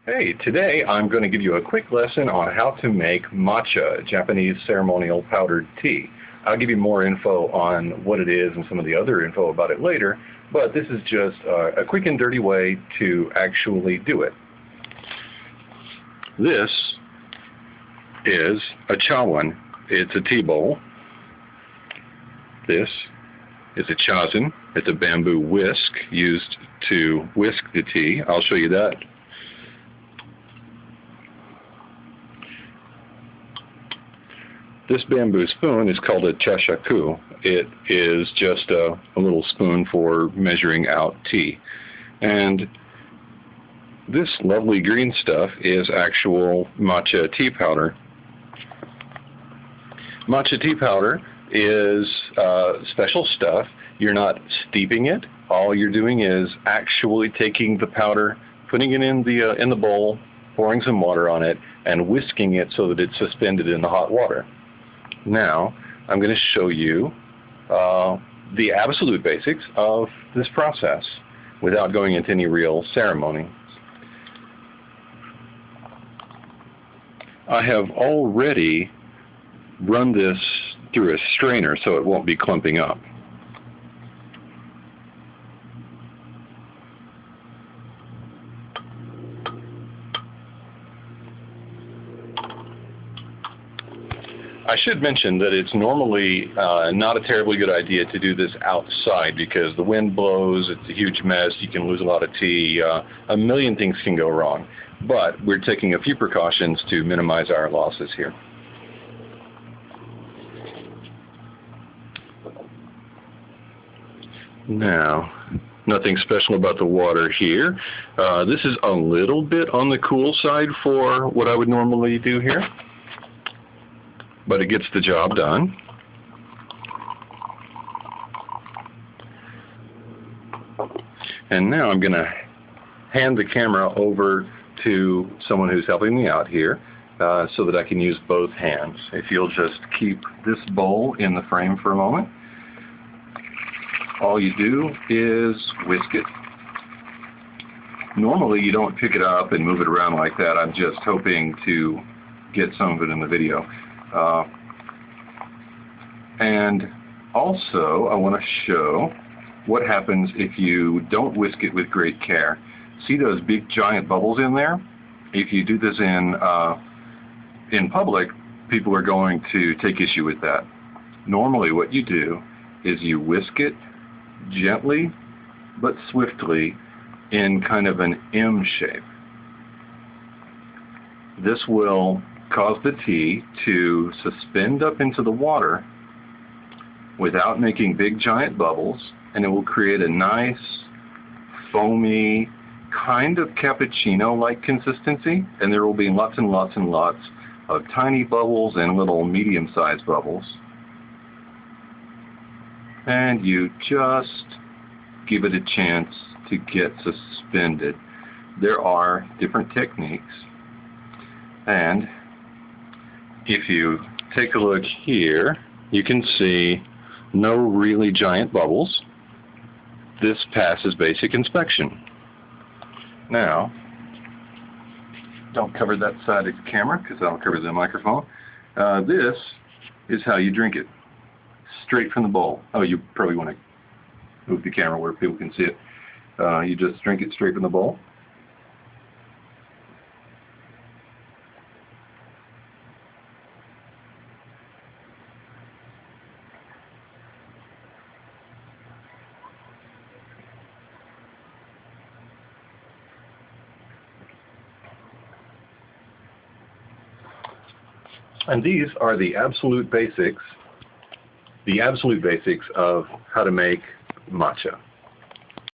Hey, today I'm going to give you a quick lesson on how to make matcha, Japanese ceremonial powdered tea. I'll give you more info on what it is and some of the other info about it later, but this is just a quick and dirty way to actually do it. This is a chawan. It's a tea bowl. This is a chazen. It's a bamboo whisk used to whisk the tea. I'll show you that. This bamboo spoon is called a chashaku. It is just a little spoon for measuring out tea. And this lovely green stuff is actual matcha tea powder. Matcha tea powder is special stuff. You're not steeping it. All you're doing is actually taking the powder, putting it in the bowl, pouring some water on it, and whisking it so that it's suspended in the hot water. Now, I'm going to show you the absolute basics of this process without going into any real ceremony. I have already run this through a strainer so it won't be clumping up. I should mention that it's normally not a terribly good idea to do this outside because the wind blows, it's a huge mess, you can lose a lot of tea, a million things can go wrong. But we're taking a few precautions to minimize our losses here. Now, nothing special about the water here. This is a little bit on the cool side for what I would normally do here, but it gets the job done. And now I'm going to hand the camera over to someone who's helping me out here so that I can use both hands. If you'll just keep this bowl in the frame for a moment. All you do is whisk it. Normally you don't pick it up and move it around like that. I'm just hoping to get some of it in the video. And also I want to show what happens if you don't whisk it with great care. See those big giant bubbles in there? If you do this in public, people are going to take issue with that. Normally what you do is you whisk it gently but swiftly in kind of an M shape. This will cause the tea to suspend up into the water without making big giant bubbles, and it will create a nice foamy kind of cappuccino-like consistency, and there will be lots and lots and lots of tiny bubbles and little medium-sized bubbles. And you just give it a chance to get suspended. There are different techniques, and if you take a look here, you can see no really giant bubbles. This passes basic inspection. Now, don't cover that side of the camera because that'll cover the microphone. This is how you drink it. Straight from the bowl. Oh, you probably want to move the camera where people can see it. You just drink it straight from the bowl. And these are the absolute basics of how to make matcha.